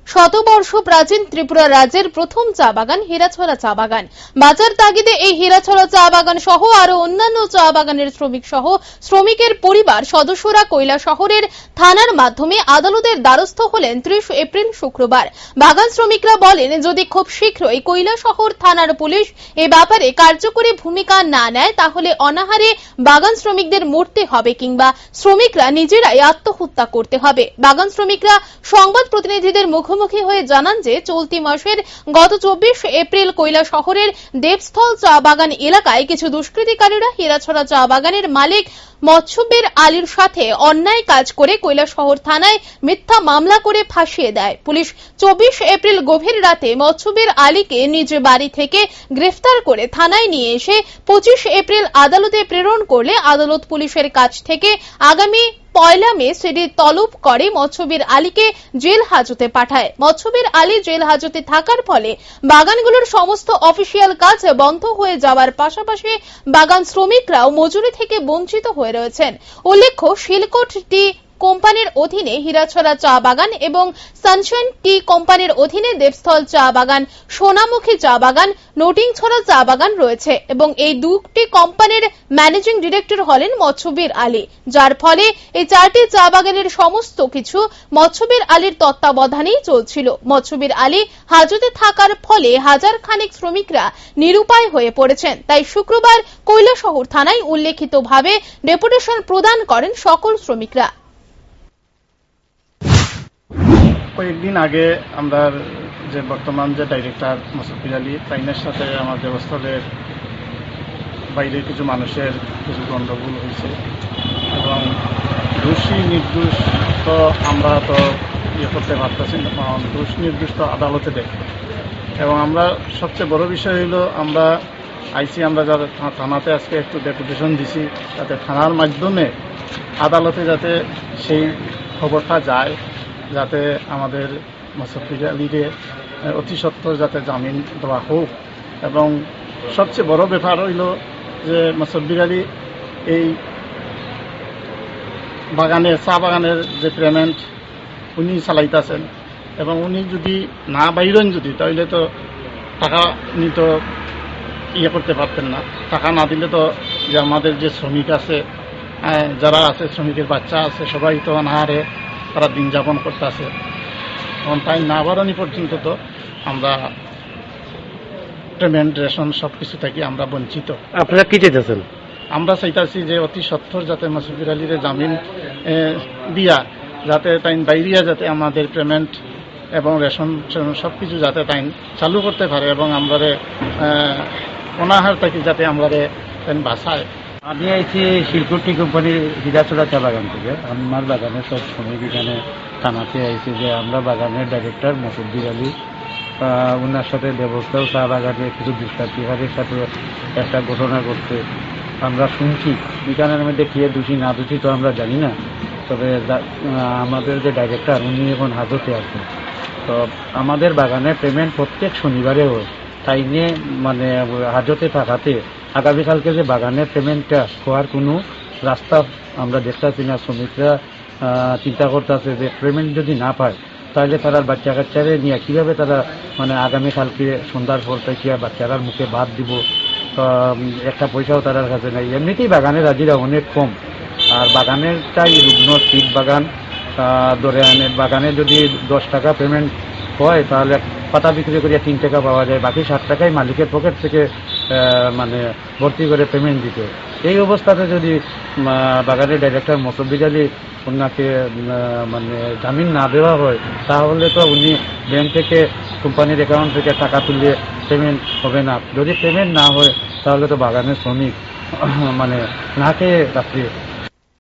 শতবর্ষ প্রাচীন ত্রিপুরা রাজ্যের প্রথম চা বাগান হীরাছড়া চা বাগান। বাজার তাগিদে এই হীরাছড়া চা বাগান সহ আরো অন্যান্য চা বাগানের শ্রমিকের পরিবার সদস্যরা কৈলাসহরের থানার মাধ্যমে আদালতের দ্বারস্থ হলেন 30 এপ্রিল শুক্রবার। বাগান শ্রমিকরা বলেন, যদি খুব শীঘ্রই কৈলাসহর থানার পুলিশ এ ব্যাপারে কার্যকরী ভূমিকা না নেয় তাহলে অনাহারে বাগান শ্রমিকদের মরতে হবে কিংবা শ্রমিকরা নিজেরাই আত্মহত্যা করতে হবে। বাগান শ্রমিকরা সংবাদ প্রতিনিধিদের মুখোমুখি হয়ে জানান যে চলতি মাসের গত 24 এপ্রিল কৈলাসহরের দেবস্থল চা বাগান এলাকায় কিছু দুষ্কৃতিকারীরা হীরাছড়া চা বাগানের মালিক মৎস্যবীর আলীর সাথে অন্যায় কাজ করে কৈলাসহর থানায় মিথ্যা মামলা করে ফাঁসিয়ে দেয়। পুলিশ 24 এপ্রিল গভীর রাতে মৎস্যবীর আলীকে নিজ বাড়ি থেকে গ্রেফতার করে থানায় নিয়ে এসে 25 এপ্রিল আদালতে প্রেরণ করলে আদালত পুলিশের কাছ থেকে আগামী 1 মে সেটি তলব করে মৎস্যবীর আলীকে জেল হাজতে পাঠায়। মৎস্যবীর আলী জেল হাজতে থাকার ফলে বাগানগুলোর সমস্ত অফিসিয়াল কাজ বন্ধ হয়ে যাওয়ার পাশাপাশি বাগান শ্রমিকরাও মজুরি থেকে বঞ্চিত হয়ে রয়েছেন। উল্লেখ্য, শিলকোট টি কোম্পানির অধীনে হীরাছড়া চা বাগান এবং সানশাইন টি কোম্পানির অধীনে দেবস্থল চা বাগান, সোনামুখী চা বাগান, নটিংছড়া চা বাগান রয়েছে এবং এই দুটি কোম্পানির ম্যানেজিং ডিরেক্টর হলেন মৎস্যবীর আলী, যার ফলে এই 4টি চা বাগানের সমস্ত কিছু মৎস্যবীর আলীর তত্ত্বাবধানেই চলছিল। মৎস্যবীর আলী হাজতে থাকার ফলে হাজার খানেক শ্রমিকরা নিরুপায় হয়ে পড়েছেন। তাই শুক্রবার কৈলাসহর থানায় উল্লেখিতভাবে ডেপুটেশন প্রদান করেন সকল শ্রমিকরা। কয়েকদিন আগে আমরা যে বর্তমান যে ডাইরেক্টর মৎস্যবীর আলী তাইনের সাথে আমার দেবস্থলের বাইরে কিছু মানুষের কিছু গণ্ডগোল হয়েছে এবং দোষী নির্দোষ তো আমরা তো করতে পারতেছি না, দোষ নির্দোষ তো আদালতে দেখবে। এবং আমরা সবচেয়ে বড় বিষয় হলো আমরা যারা থানাতে আজকে একটু ডেপুটেশন দিছি, যাতে থানার মাধ্যমে আদালতে যাতে সেই খবরটা যায়, যাতে আমাদের মৎস্যবীর আলীকে অতি সত্বর যাতে জামিন দেওয়া হোক। এবং সবচেয়ে বড় ব্যাপার হইল যে মৎস্যবীর আলী এই চা বাগানের যে পেমেন্ট উনি চালাইতেছেন এবং উনি যদি না বাইরেন তাহলে তো টাকা উনি তো করতে পারতেন না। টাকা না দিলে তো যে আমাদের যে শ্রমিক আছে, যারা আছে শ্রমিকের বাচ্চা আছে, সবাই তো অনাহারে তারা দিন যাপন করতেছে। এখন টাইম না বাড়ানি পর্যন্ত তো আমরা পেমেন্ট রেশন সবকিছু থেকে আমরা বঞ্চিত। আপনারা কি চাইতেছেন? আমরা চাইতেছি যে অতি সত্বর যাতে মৎস্যবীর আলীর জামিন দিয়া যাতে টাইম বাইরিয়া যাতে আমাদের পেমেন্ট এবং রেশন সবকিছু যাতে টাইম চালু করতে পারে এবং আমরা অনাহার থেকে যাতে আমরা বাঁচায়। আমি আইছি শিলকোট টি কোম্পানির হীরাছড়া চা বাগান থেকে। আমার বাগানের সব শ্রমিক এখানে থানাতে আইছে যে আমরা বাগানের ডাইরেক্টর মৎস্যবীর আলী ওনার সাথে দেবস্থল চা বাগানে কিছু দুষ্কৃতিকারীর সাথে একটা ঘটনা ঘটছে আমরা শুনছি। এখানের মধ্যে কে দোষী না দোষী তো আমরা জানি না, তবে আমাদের যে ডাইরেক্টর উনি এখন হাজতে আছেন। তো আমাদের বাগানের পেমেন্ট প্রত্যেক শনিবারে হয়, তাই নিয়ে মানে হাজতে থাকাতে আগামীকালকে যে বাগানের পেমেন্টটা হওয়ার কোনো রাস্তা আমরা দেখতেছি না। শ্রমিকরা চিন্তা করতেছে যে পেমেন্ট যদি না পায় তাহলে তারা বাচ্চা কাচ্চারে নিয়ে কীভাবে তারা মানে আগামীকালকে সন্ধ্যার পর থেকে বাচ্চারার মুখে ভাত দিব, একটা পয়সাও তার কাছে নাই। এমনিতেই বাগানের হাজিরা অনেক কম, আর বাগানেরটাই রুগ্ন শীত বাগান ধরে আনে। বাগানে যদি 10 টাকা পেমেন্ট হয় তাহলে পাতা বিক্রি করিয়া 3 টাকা পাওয়া যায়, বাকি 7 টাকাই মালিকের পকেট থেকে মানে ভর্তি করে পেমেন্ট দিতে। এই অবস্থাতে যদি বাগানের ডাইরেক্টর মৎস্যবীর আলী ওনাকে মানে জামিন না দেওয়া হয় তাহলে তো উনি ব্যাংক থেকে কোম্পানির অ্যাকাউন্ট থেকে টাকা তুললে পেমেন্ট হবে না। যদি পেমেন্ট না হয় তাহলে তো বাগানের শ্রমিক মানে না খেয়ে রাত্রে